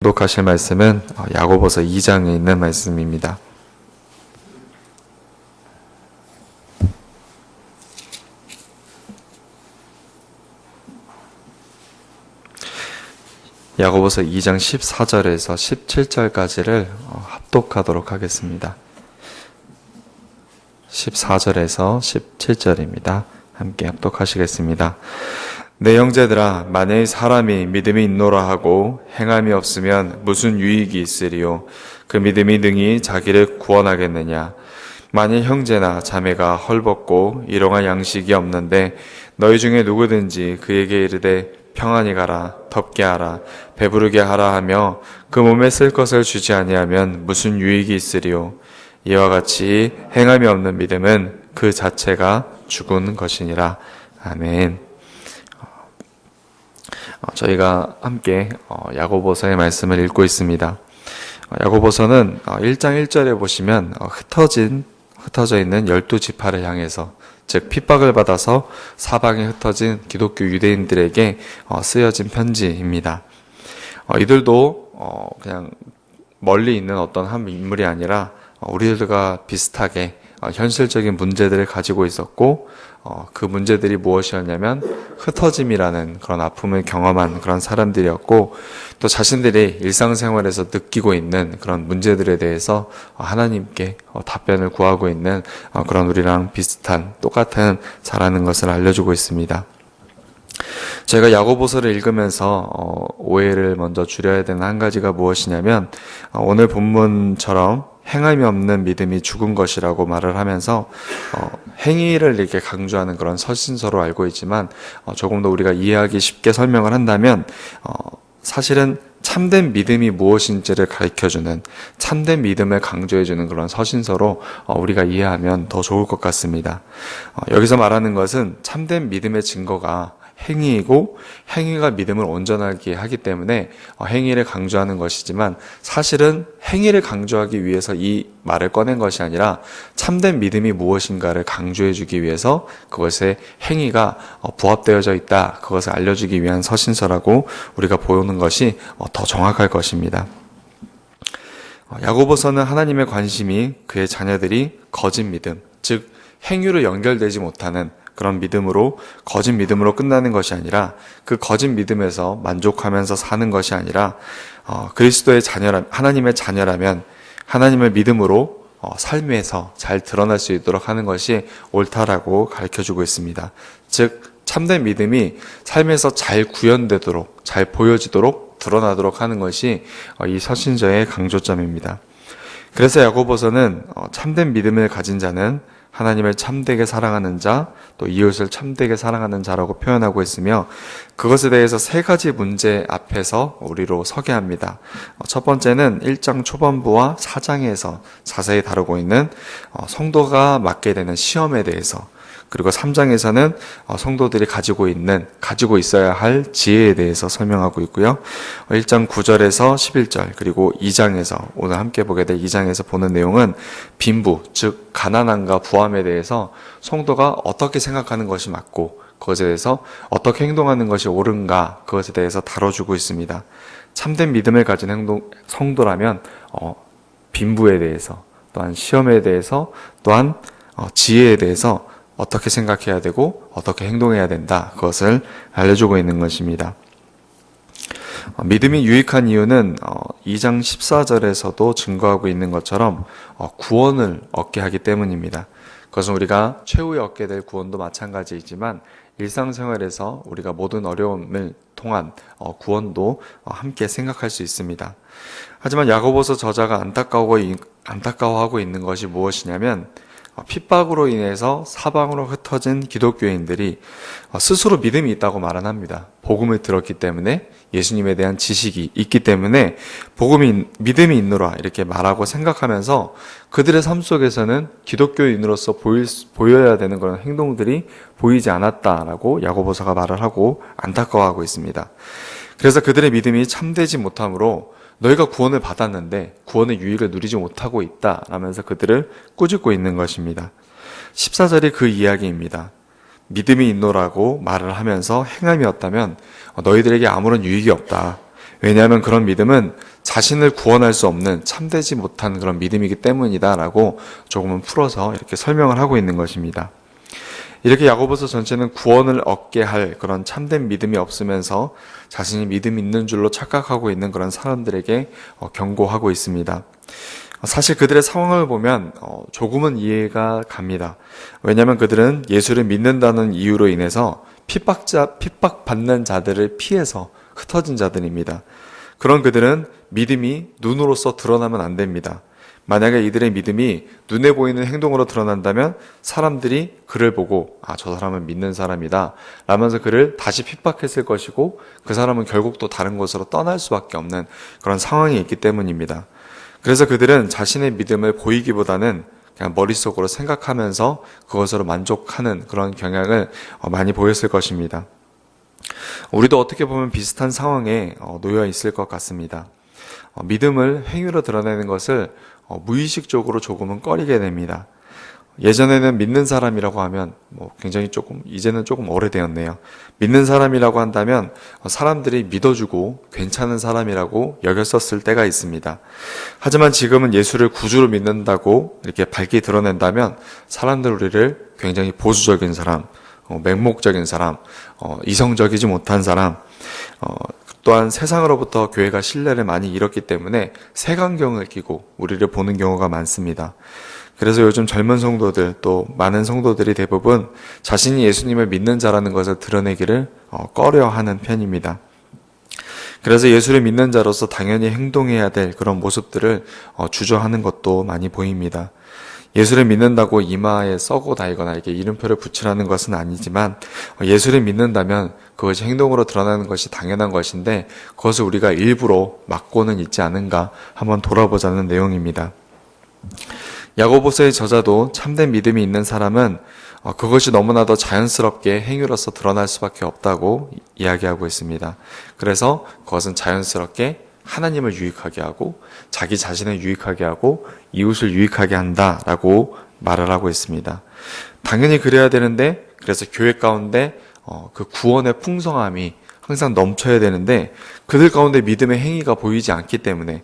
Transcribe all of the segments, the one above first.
독하실 말씀은 야고보서 2장에 있는 말씀입니다. 야고보서 2장 14절에서 17절까지를 합독하도록 하겠습니다. 14절에서 17절입니다. 함께 합독하시겠습니다. 내 형제들아, 만일 사람이 믿음이 있노라 하고 행함이 없으면 무슨 유익이 있으리요? 그 믿음이 능히 자기를 구원하겠느냐? 만일 형제나 자매가 헐벗고 일용할 양식이 없는데 너희 중에 누구든지 그에게 이르되 평안히 가라, 덥게 하라, 배부르게 하라 하며 그 몸에 쓸 것을 주지 아니하면 무슨 유익이 있으리요? 이와 같이 행함이 없는 믿음은 그 자체가 죽은 것이니라. 아멘. 저희가 함께 야고보서의 말씀을 읽고 있습니다. 야고보서는 1장 1절에 보시면 흩어져 있는 12지파를 향해서, 즉 핍박을 받아서 사방에 흩어진 기독교 유대인들에게 쓰여진 편지입니다. 이들도 그냥 멀리 있는 어떤 한 인물이 아니라 우리들과 비슷하게 현실적인 문제들을 가지고 있었고, 그 문제들이 무엇이었냐면 흩어짐이라는 그런 아픔을 경험한 그런 사람들이었고, 또 자신들이 일상생활에서 느끼고 있는 그런 문제들에 대해서 하나님께 답변을 구하고 있는 그런 우리랑 비슷한 똑같은 자라는 것을 알려주고 있습니다. 제가 야고보서를 읽으면서 오해를 먼저 줄여야 되는 한 가지가 무엇이냐면, 오늘 본문처럼 행함이 없는 믿음이 죽은 것이라고 말을 하면서 행위를 이렇게 강조하는 그런 서신서로 알고 있지만, 조금 더 우리가 이해하기 쉽게 설명을 한다면 사실은 참된 믿음이 무엇인지를 가르쳐주는, 참된 믿음을 강조해주는 그런 서신서로 우리가 이해하면 더 좋을 것 같습니다. 여기서 말하는 것은 참된 믿음의 증거가 행위이고, 행위가 믿음을 온전하게 하기 때문에 행위를 강조하는 것이지만, 사실은 행위를 강조하기 위해서 이 말을 꺼낸 것이 아니라 참된 믿음이 무엇인가를 강조해 주기 위해서 그것의 행위가 부합되어져 있다, 그것을 알려주기 위한 서신서라고 우리가 보는 것이 더 정확할 것입니다. 야고보서는 하나님의 관심이 그의 자녀들이 거짓 믿음, 즉 행위로 연결되지 못하는 그런 믿음으로, 거짓 믿음으로 끝나는 것이 아니라, 그 거짓 믿음에서 만족하면서 사는 것이 아니라 그리스도의 하나님의 자녀라면 하나님의 믿음으로 삶에서 잘 드러날 수 있도록 하는 것이 옳다라고 가르쳐주고 있습니다. 즉 참된 믿음이 삶에서 잘 구현되도록, 잘 보여지도록, 드러나도록 하는 것이 이 서신서의 강조점입니다. 그래서 야고보서는 참된 믿음을 가진 자는 하나님을 참되게 사랑하는 자, 또 이웃을 참되게 사랑하는 자라고 표현하고 있으며, 그것에 대해서 세 가지 문제 앞에서 우리로 서게 합니다. 첫 번째는 1장 초반부와 4장에서 자세히 다루고 있는 성도가 맞게 되는 시험에 대해서, 그리고 3장에서는 성도들이 가지고 있어야 할 지혜에 대해서 설명하고 있고요. 1장 9절에서 11절, 그리고 2장에서, 오늘 함께 보게 될 2장에서 보는 내용은 빈부, 즉 가난함과 부함에 대해서 성도가 어떻게 생각하는 것이 맞고, 그것에 대해서 어떻게 행동하는 것이 옳은가, 그것에 대해서 다뤄주고 있습니다. 참된 믿음을 가진 성도라면 빈부에 대해서, 또한 시험에 대해서, 또한 지혜에 대해서 어떻게 생각해야 되고 어떻게 행동해야 된다, 그것을 알려주고 있는 것입니다. 믿음이 유익한 이유는 2장 14절에서도 증거하고 있는 것처럼 구원을 얻게 하기 때문입니다. 그것은 우리가 최후에 얻게 될 구원도 마찬가지이지만, 일상생활에서 우리가 모든 어려움을 통한 구원도 함께 생각할 수 있습니다. 하지만 야고보서 저자가 안타까워하고 있는 것이 무엇이냐면, 핍박으로 인해서 사방으로 흩어진 기독교인들이 스스로 믿음이 있다고 말은 합니다. 복음을 들었기 때문에, 예수님에 대한 지식이 있기 때문에 믿음이 있노라 이렇게 말하고 생각하면서 그들의 삶 속에서는 기독교인으로서 보여야 되는 그런 행동들이 보이지 않았다라고 야고보서가 말을 하고 안타까워하고 있습니다. 그래서 그들의 믿음이 참되지 못하므로 너희가 구원을 받았는데 구원의 유익을 누리지 못하고 있다 라면서 그들을 꾸짖고 있는 것입니다. 14절이 그 이야기입니다. 믿음이 있노라고 말을 하면서 행함이 없다면 너희들에게 아무런 유익이 없다. 왜냐하면 그런 믿음은 자신을 구원할 수 없는 참되지 못한 그런 믿음이기 때문이다라고 조금은 풀어서 이렇게 설명을 하고 있는 것입니다. 이렇게 야고보서 전체는 구원을 얻게 할 그런 참된 믿음이 없으면서 자신이 믿음 있는 줄로 착각하고 있는 그런 사람들에게 경고하고 있습니다. 사실 그들의 상황을 보면 조금은 이해가 갑니다. 왜냐하면 그들은 예수를 믿는다는 이유로 인해서 핍박받는 자들을 피해서 흩어진 자들입니다. 그런 그들은 믿음이 눈으로서 드러나면 안 됩니다. 만약에 이들의 믿음이 눈에 보이는 행동으로 드러난다면 사람들이 그를 보고 저 사람은 믿는 사람이다 라면서 그를 다시 핍박했을 것이고 그 사람은 결국 또 다른 곳으로 떠날 수밖에 없는 그런 상황이 있기 때문입니다. 그래서 그들은 자신의 믿음을 보이기보다는 그냥 머릿속으로 생각하면서 그것으로 만족하는 그런 경향을 많이 보였을 것입니다. 우리도 어떻게 보면 비슷한 상황에 놓여 있을 것 같습니다. 믿음을 행위로 드러내는 것을 무의식적으로 조금은 꺼리게 됩니다. 예전에는 믿는 사람이라고 하면 굉장히 이제는 조금 오래되었네요. 믿는 사람이라고 한다면 사람들이 믿어주고 괜찮은 사람이라고 여겼었을 때가 있습니다. 하지만 지금은 예수를 구주로 믿는다고 이렇게 밝게 드러낸다면 사람들 우리를 굉장히 보수적인 사람, 맹목적인 사람, 이성적이지 못한 사람, 또한 세상으로부터 교회가 신뢰를 많이 잃었기 때문에 색안경을 끼고 우리를 보는 경우가 많습니다. 그래서 요즘 젊은 성도들 또 많은 성도들이 대부분 자신이 예수님을 믿는 자라는 것을 드러내기를 꺼려하는 편입니다. 그래서 예수를 믿는 자로서 당연히 행동해야 될 그런 모습들을 주저하는 것도 많이 보입니다. 예수를 믿는다고 이마에 써고 다니거나 이렇게 이름표를 붙이라는 것은 아니지만 예수를 믿는다면 그것이 행동으로 드러나는 것이 당연한 것인데 그것을 우리가 일부러 막고는 있지 않은가 한번 돌아보자는 내용입니다. 야고보서의 저자도 참된 믿음이 있는 사람은 그것이 너무나도 자연스럽게 행위로서 드러날 수밖에 없다고 이야기하고 있습니다. 그래서 그것은 자연스럽게 하나님을 유익하게 하고 자기 자신을 유익하게 하고 이웃을 유익하게 한다라고 말을 하고 있습니다. 당연히 그래야 되는데 그래서 교회 가운데 그 구원의 풍성함이 항상 넘쳐야 되는데 그들 가운데 믿음의 행위가 보이지 않기 때문에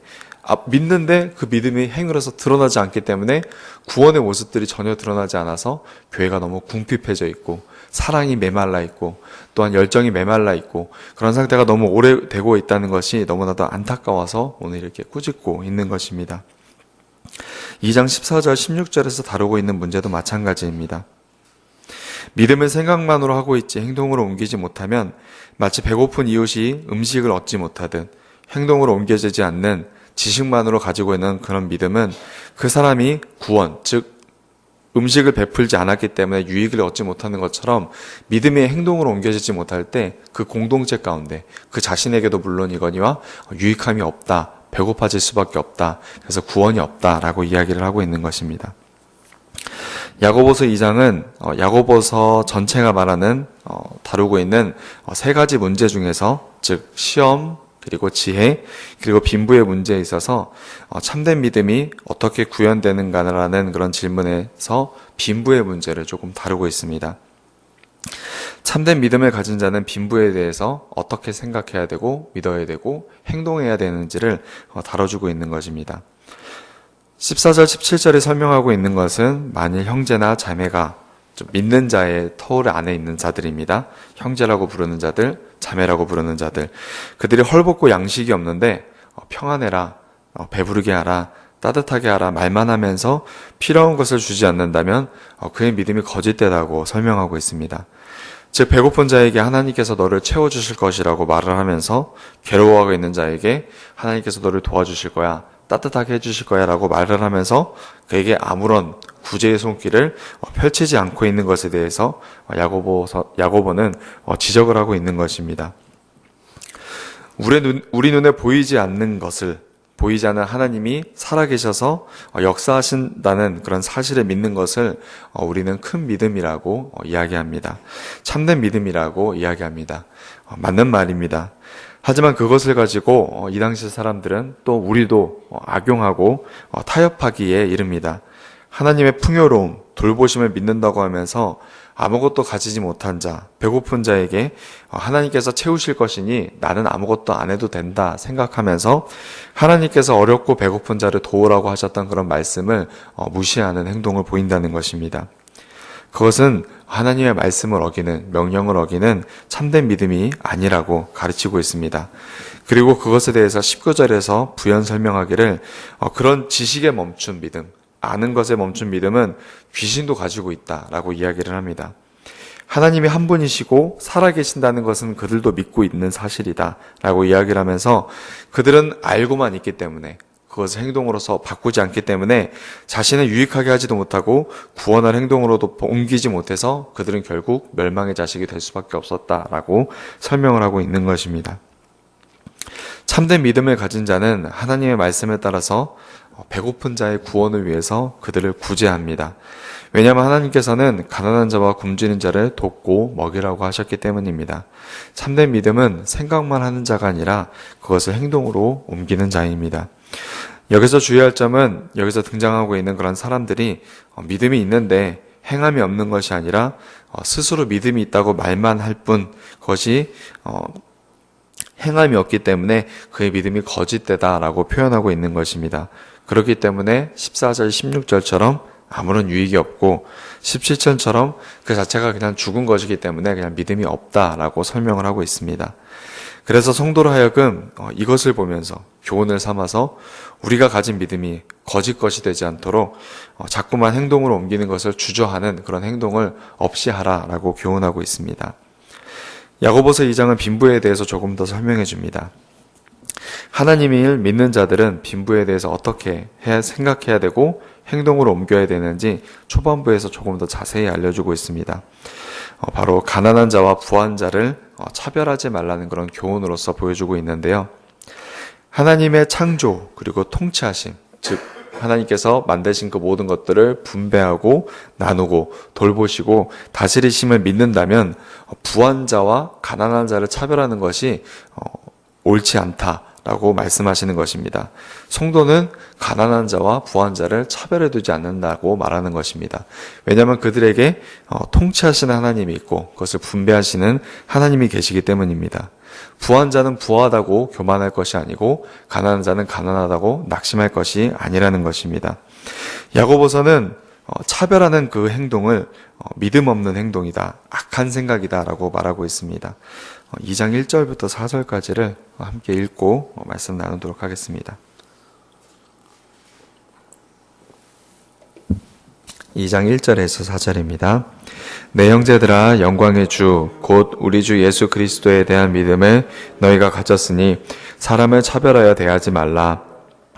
믿는데 그 믿음이 행위로서 드러나지 않기 때문에 구원의 모습들이 전혀 드러나지 않아서 교회가 너무 궁핍해져 있고 사랑이 메말라 있고 또한 열정이 메말라 있고 그런 상태가 너무 오래되고 있다는 것이 너무나도 안타까워서 오늘 이렇게 꾸짖고 있는 것입니다. 2장 14절 16절에서 다루고 있는 문제도 마찬가지입니다. 믿음을 생각만으로 하고 있지 행동으로 옮기지 못하면 마치 배고픈 이웃이 음식을 얻지 못하듯 행동으로 옮겨지지 않는 지식만으로 가지고 있는 그런 믿음은 그 사람이 구원, 즉 음식을 베풀지 않았기 때문에 유익을 얻지 못하는 것처럼 믿음의 행동으로 옮겨지지 못할 때 그 공동체 가운데 그 자신에게도 물론이거니와 유익함이 없다, 배고파질 수밖에 없다, 그래서 구원이 없다라고 이야기를 하고 있는 것입니다. 야고보서 2장은 야고보서 전체가 말하는 다루고 있는 세 가지 문제 중에서 즉 시험, 그리고 지혜, 그리고 빈부의 문제에 있어서 참된 믿음이 어떻게 구현되는가라는 그런 질문에서 빈부의 문제를 조금 다루고 있습니다. 참된 믿음을 가진 자는 빈부에 대해서 어떻게 생각해야 되고 믿어야 되고 행동해야 되는지를 다뤄주고 있는 것입니다. 14절, 17절에 설명하고 있는 것은 만일 형제나 자매가 믿는 자의 터울 안에 있는 자들입니다. 형제라고 부르는 자들, 자매라고 부르는 자들. 그들이 헐벗고 양식이 없는데 평안해라, 배부르게 하라, 따뜻하게 하라 말만 하면서 필요한 것을 주지 않는다면 그의 믿음이 거짓되다고 설명하고 있습니다. 즉 배고픈 자에게 하나님께서 너를 채워주실 것이라고 말을 하면서 괴로워하고 있는 자에게 하나님께서 너를 도와주실 거야, 따뜻하게 해주실 거야 라고 말을 하면서 그에게 아무런 구제의 손길을 펼치지 않고 있는 것에 대해서 야고보는 지적을 하고 있는 것입니다. 우리 눈에 보이지 않는 것을, 보이지 않는 하나님이 살아계셔서 역사하신다는 그런 사실을 믿는 것을 우리는 큰 믿음이라고 이야기합니다. 참된 믿음이라고 이야기합니다. 맞는 말입니다. 하지만 그것을 가지고 이 당시 사람들은 또 우리도 악용하고 타협하기에 이릅니다. 하나님의 풍요로움, 돌보심을 믿는다고 하면서 아무것도 가지지 못한 자, 배고픈 자에게 하나님께서 채우실 것이니 나는 아무것도 안 해도 된다 생각하면서 하나님께서 어렵고 배고픈 자를 도우라고 하셨던 그런 말씀을 무시하는 행동을 보인다는 것입니다. 그것은 하나님의 말씀을 어기는, 명령을 어기는 참된 믿음이 아니라고 가르치고 있습니다. 그리고 그것에 대해서 19절에서 부연 설명하기를 그런 지식에 멈춘 믿음, 아는 것에 멈춘 믿음은 귀신도 가지고 있다라고 이야기를 합니다. 하나님이 한 분이시고 살아계신다는 것은 그들도 믿고 있는 사실이다라고 이야기를 하면서 그들은 알고만 있기 때문에 그것을 행동으로서 바꾸지 않기 때문에 자신을 유익하게 하지도 못하고 구원할 행동으로도 옮기지 못해서 그들은 결국 멸망의 자식이 될 수밖에 없었다라고 설명을 하고 있는 것입니다. 참된 믿음을 가진 자는 하나님의 말씀에 따라서 배고픈 자의 구원을 위해서 그들을 구제합니다. 왜냐하면 하나님께서는 가난한 자와 굶주린 자를 돕고 먹이라고 하셨기 때문입니다. 참된 믿음은 생각만 하는 자가 아니라 그것을 행동으로 옮기는 자입니다. 여기서 주의할 점은 여기서 등장하고 있는 그런 사람들이 믿음이 있는데 행함이 없는 것이 아니라 스스로 믿음이 있다고 말만 할 뿐 그것이 행함이 없기 때문에 그의 믿음이 거짓되다라고 표현하고 있는 것입니다. 그렇기 때문에 14절, 16절처럼 아무런 유익이 없고 17절처럼 그 자체가 그냥 죽은 것이기 때문에 그냥 믿음이 없다라고 설명을 하고 있습니다. 그래서 성도로 하여금 이것을 보면서 교훈을 삼아서 우리가 가진 믿음이 거짓 것이 되지 않도록 자꾸만 행동으로 옮기는 것을 주저하는 그런 행동을 없이 하라라고 교훈하고 있습니다. 야고보서 2장은 빈부에 대해서 조금 더 설명해 줍니다. 하나님을 믿는 자들은 빈부에 대해서 어떻게 생각해야 되고 행동으로 옮겨야 되는지 초반부에서 조금 더 자세히 알려주고 있습니다. 바로 가난한 자와 부한 자를 차별하지 말라는 그런 교훈으로서 보여주고 있는데요. 하나님의 창조 그리고 통치하심, 즉 하나님께서 만드신 그 모든 것들을 분배하고 나누고 돌보시고 다스리심을 믿는다면 부한 자와 가난한 자를 차별하는 것이 옳지 않다라고 말씀하시는 것입니다. 성도는 가난한 자와 부한 자를 차별해 두지 않는다고 말하는 것입니다. 왜냐하면 그들에게 통치하시는 하나님이 있고 그것을 분배하시는 하나님이 계시기 때문입니다. 부한 자는 부하다고 교만할 것이 아니고 가난한 자는 가난하다고 낙심할 것이 아니라는 것입니다. 야고보서는 차별하는 그 행동을 믿음 없는 행동이다, 악한 생각이다 라고 말하고 있습니다. 2장 1절부터 4절까지를 함께 읽고 말씀 나누도록 하겠습니다. 2장 1절에서 4절입니다. 내 형제들아, 영광의 주 곧 우리 주 예수 그리스도에 대한 믿음을 너희가 가졌으니 사람을 차별하여 대하지 말라.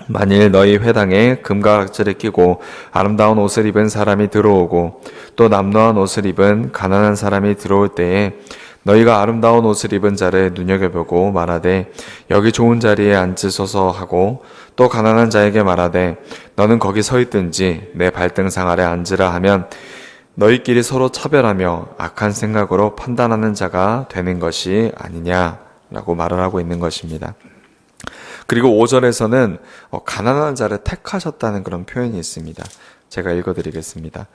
만일 너희 회당에 금과 각질을 끼고 아름다운 옷을 입은 사람이 들어오고 또 남노한 옷을 입은 가난한 사람이 들어올 때에 너희가 아름다운 옷을 입은 자를 눈여겨보고 말하되 여기 좋은 자리에 앉으소서 하고 또 가난한 자에게 말하되 너는 거기 서 있든지 내 발등상 아래 앉으라 하면 너희끼리 서로 차별하며 악한 생각으로 판단하는 자가 되는 것이 아니냐라고 말을 하고 있는 것입니다. 그리고 5절에서는 가난한 자를 택하셨다는 그런 표현이 있습니다. 제가 읽어드리겠습니다.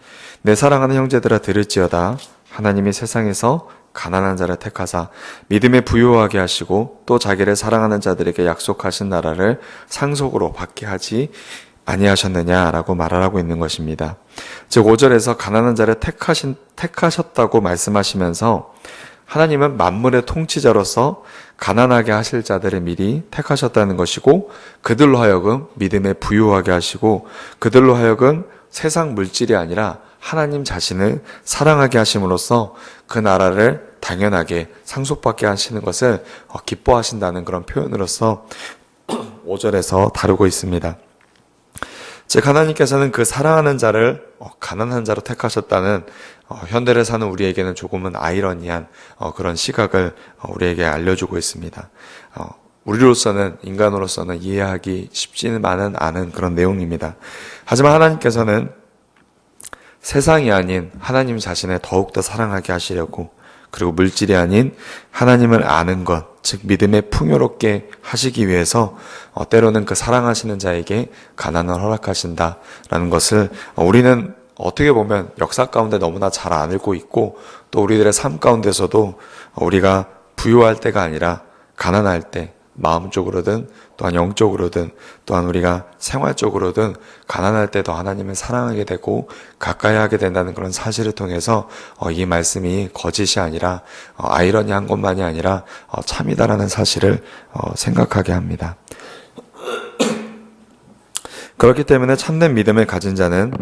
내 사랑하는 형제들아 들을지어다. 하나님이 세상에서 가난한 자를 택하사 믿음에 부유하게 하시고 또 자기를 사랑하는 자들에게 약속하신 나라를 상속으로 받게 하지 아니하셨느냐라고 말을 하고 있는 것입니다. 즉 5절에서 가난한 자를 택하셨다고 말씀하시면서 하나님은 만물의 통치자로서 가난하게 하실 자들을 미리 택하셨다는 것이고 그들로 하여금 믿음에 부유하게 하시고 그들로 하여금 세상 물질이 아니라 하나님 자신을 사랑하게 하심으로써 그 나라를 당연하게 상속받게 하시는 것을 기뻐하신다는 그런 표현으로서 5절에서 다루고 있습니다. 즉 하나님께서는 그 사랑하는 자를 가난한 자로 택하셨다는 현대를 사는 우리에게는 조금은 아이러니한 그런 시각을 우리에게 알려주고 있습니다. 우리로서는 인간으로서는 이해하기 쉽지만은 않은 그런 내용입니다. 하지만 하나님께서는 세상이 아닌 하나님 자신을 더욱더 사랑하게 하시려고 그리고 물질이 아닌 하나님을 아는 것, 즉 믿음에 풍요롭게 하시기 위해서 때로는 그 사랑하시는 자에게 가난을 허락하신다라는 것을 우리는 어떻게 보면 역사 가운데 너무나 잘 알고 있고 또 우리들의 삶 가운데서도 우리가 부유할 때가 아니라 가난할 때 마음적으로든 또한 영적으로든 또한 우리가 생활적으로든 가난할 때도 하나님을 사랑하게 되고 가까이 하게 된다는 그런 사실을 통해서 이 말씀이 거짓이 아니라 아이러니한 것만이 아니라 참이다라는 사실을 생각하게 합니다. 그렇기 때문에 참된 믿음을 가진 자는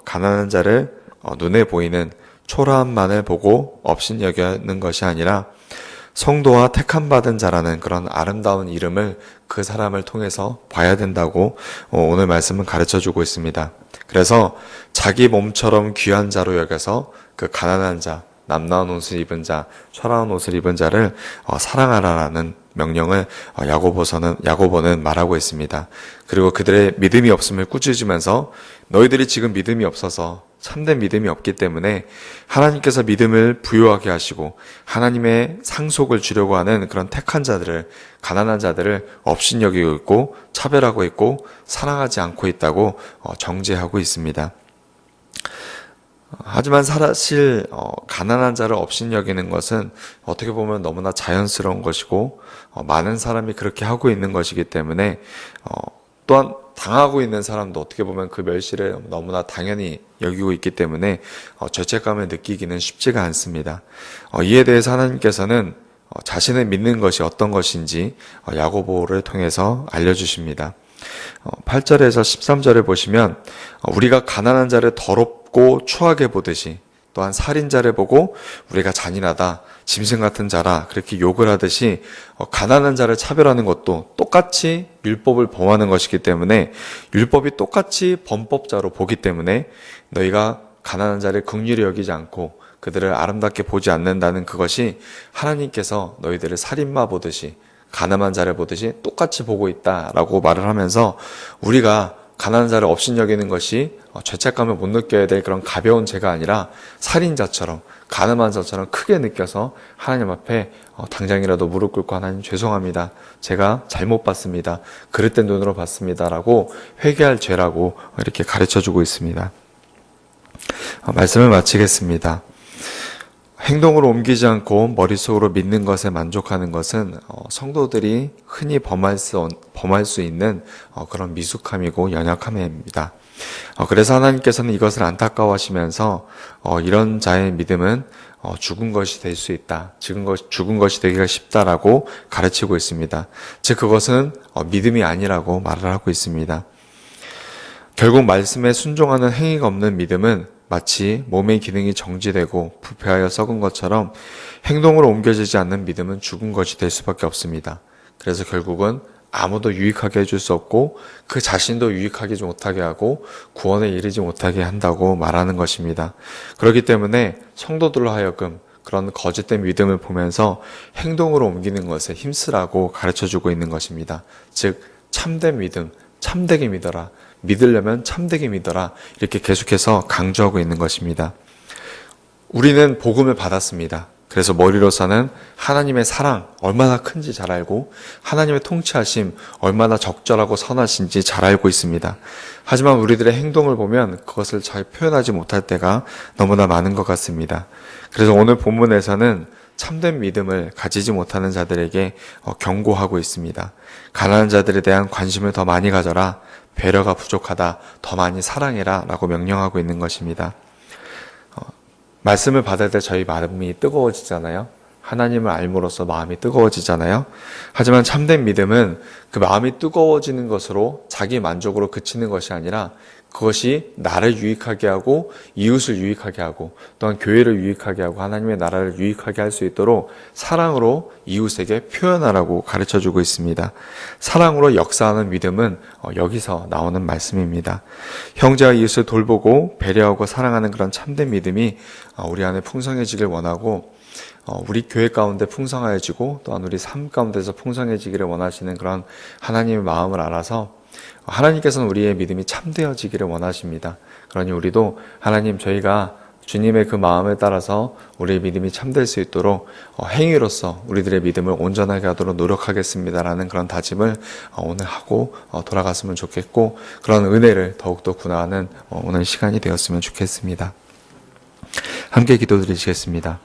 가난한 자를 눈에 보이는 초라함만을 보고 업신여기는 것이 아니라 성도와 택함받은 자라는 그런 아름다운 이름을 그 사람을 통해서 봐야 된다고 오늘 말씀은 가르쳐주고 있습니다. 그래서 자기 몸처럼 귀한 자로 여겨서 그 가난한 자, 남나운 옷을 입은 자, 초라한 옷을 입은 자를 사랑하라라는 명령을 야고보는 말하고 있습니다. 그리고 그들의 믿음이 없음을 꾸짖으면서 너희들이 지금 믿음이 없어서 참된 믿음이 없기 때문에 하나님께서 믿음을 부요하게 하시고 하나님의 상속을 주려고 하는 그런 택한 자들을, 가난한 자들을 업신여기고 있고 차별하고 있고 사랑하지 않고 있다고 정죄하고 있습니다. 하지만 사실 가난한 자를 업신여기는 것은 어떻게 보면 너무나 자연스러운 것이고 많은 사람이 그렇게 하고 있는 것이기 때문에 또한 당하고 있는 사람도 어떻게 보면 그 멸시를 너무나 당연히 여기고 있기 때문에 죄책감을 느끼기는 쉽지가 않습니다. 이에 대해서 하나님께서는 자신을 믿는 것이 어떤 것인지 야고보를 통해서 알려주십니다. 8절에서 13절을 보시면 우리가 가난한 자를 더럽고 추하게 보듯이 또한 살인자를 보고 우리가 잔인하다, 짐승 같은 자라 그렇게 욕을 하듯이 가난한 자를 차별하는 것도 똑같이 율법을 범하는 것이기 때문에 율법이 똑같이 범법자로 보기 때문에 너희가 가난한 자를 긍휼히 여기지 않고 그들을 아름답게 보지 않는다는 그것이 하나님께서 너희들을 살인마 보듯이 가늠한 자를 보듯이 똑같이 보고 있다라고 말을 하면서 우리가 가난한 자를 업신여기는 것이 죄책감을 못 느껴야 될 그런 가벼운 죄가 아니라 살인자처럼 가늠한 자처럼 크게 느껴서 하나님 앞에 당장이라도 무릎 꿇고 하나님 죄송합니다. 제가 잘못 봤습니다. 그릇된 눈으로 봤습니다. 라고 회개할 죄라고 이렇게 가르쳐주고 있습니다. 말씀을 마치겠습니다. 행동으로 옮기지 않고 머릿속으로 믿는 것에 만족하는 것은 성도들이 흔히 범할 수 있는 그런 미숙함이고 연약함입니다. 그래서 하나님께서는 이것을 안타까워하시면서 이런 자의 믿음은 죽은 것이 될 수 있다. 죽은 것이 되기가 쉽다라고 가르치고 있습니다. 즉 그것은 믿음이 아니라고 말을 하고 있습니다. 결국 말씀에 순종하는 행위가 없는 믿음은 마치 몸의 기능이 정지되고 부패하여 썩은 것처럼 행동으로 옮겨지지 않는 믿음은 죽은 것이 될 수밖에 없습니다. 그래서 결국은 아무도 유익하게 해줄 수 없고 그 자신도 유익하게 못하게 하고 구원에 이르지 못하게 한다고 말하는 것입니다. 그렇기 때문에 성도들로 하여금 그런 거짓된 믿음을 보면서 행동으로 옮기는 것에 힘쓰라고 가르쳐주고 있는 것입니다. 즉 참된 믿음, 참되게 믿어라. 믿으려면 참되게 믿어라. 이렇게 계속해서 강조하고 있는 것입니다. 우리는 복음을 받았습니다. 그래서 머리로서는 하나님의 사랑 얼마나 큰지 잘 알고 하나님의 통치하심 얼마나 적절하고 선하신지 잘 알고 있습니다. 하지만 우리들의 행동을 보면 그것을 잘 표현하지 못할 때가 너무나 많은 것 같습니다. 그래서 오늘 본문에서는 참된 믿음을 가지지 못하는 자들에게 경고하고 있습니다. 가난한 자들에 대한 관심을 더 많이 가져라. 배려가 부족하다. 더 많이 사랑해라. 라고 명령하고 있는 것입니다. 말씀을 받을 때 저희 마음이 뜨거워지잖아요. 하나님을 알므로써 마음이 뜨거워지잖아요. 하지만 참된 믿음은 그 마음이 뜨거워지는 것으로 자기 만족으로 그치는 것이 아니라 그것이 나를 유익하게 하고 이웃을 유익하게 하고 또한 교회를 유익하게 하고 하나님의 나라를 유익하게 할 수 있도록 사랑으로 이웃에게 표현하라고 가르쳐주고 있습니다. 사랑으로 역사하는 믿음은 여기서 나오는 말씀입니다. 형제와 이웃을 돌보고 배려하고 사랑하는 그런 참된 믿음이 우리 안에 풍성해지길 원하고 우리 교회 가운데 풍성해지고 또한 우리 삶 가운데서 풍성해지기를 원하시는 그런 하나님의 마음을 알아서 하나님께서는 우리의 믿음이 참되어지기를 원하십니다. 그러니 우리도 하나님 저희가 주님의 그 마음에 따라서 우리의 믿음이 참될 수 있도록 행위로서 우리들의 믿음을 온전하게 하도록 노력하겠습니다라는 그런 다짐을 오늘 하고 돌아갔으면 좋겠고, 그런 은혜를 더욱더 구하는 오늘 시간이 되었으면 좋겠습니다. 함께 기도드리시겠습니다.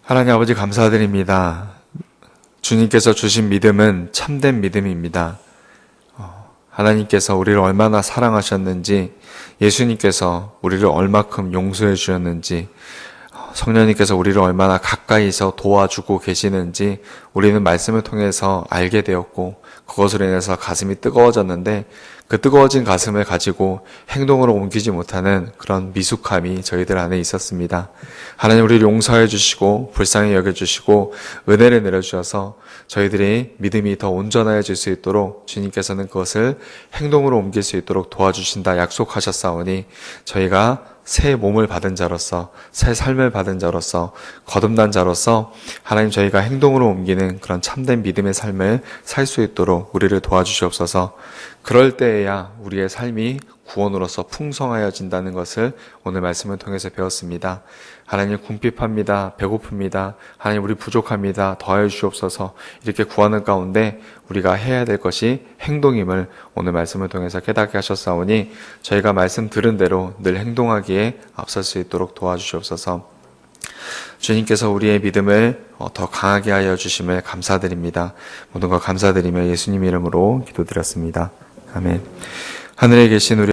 하나님 아버지, 감사드립니다. 주님께서 주신 믿음은 참된 믿음입니다. 하나님께서 우리를 얼마나 사랑하셨는지, 예수님께서 우리를 얼마큼 용서해 주셨는지, 성령님께서 우리를 얼마나 가까이서 도와주고 계시는지 우리는 말씀을 통해서 알게 되었고, 그것으로 인해서 가슴이 뜨거워졌는데, 그 뜨거워진 가슴을 가지고 행동으로 옮기지 못하는 그런 미숙함이 저희들 안에 있었습니다. 하나님, 우리를 용서해 주시고 불쌍히 여겨주시고 은혜를 내려주셔서 저희들이 믿음이 더 온전해질 수 있도록 주님께서는 그것을 행동으로 옮길 수 있도록 도와주신다 약속하셨사오니, 저희가 새 몸을 받은 자로서, 새 삶을 받은 자로서, 거듭난 자로서 하나님, 저희가 행동으로 옮기는 그런 참된 믿음의 삶을 살 수 있도록 우리를 도와주시옵소서. 그럴 때에야 우리의 삶이 구원으로서 풍성하여진다는 것을 오늘 말씀을 통해서 배웠습니다. 하나님, 궁핍합니다. 배고픕니다. 하나님, 우리 부족합니다. 더하여 주시옵소서. 이렇게 구하는 가운데 우리가 해야 될 것이 행동임을 오늘 말씀을 통해서 깨닫게 하셨사오니, 저희가 말씀 들은 대로 늘 행동하기에 앞설 수 있도록 도와주시옵소서. 주님께서 우리의 믿음을 더 강하게 하여 주심을 감사드립니다. 모든 것 감사드리며 예수님 이름으로 기도드렸습니다. 아멘. 하늘에 계신 우리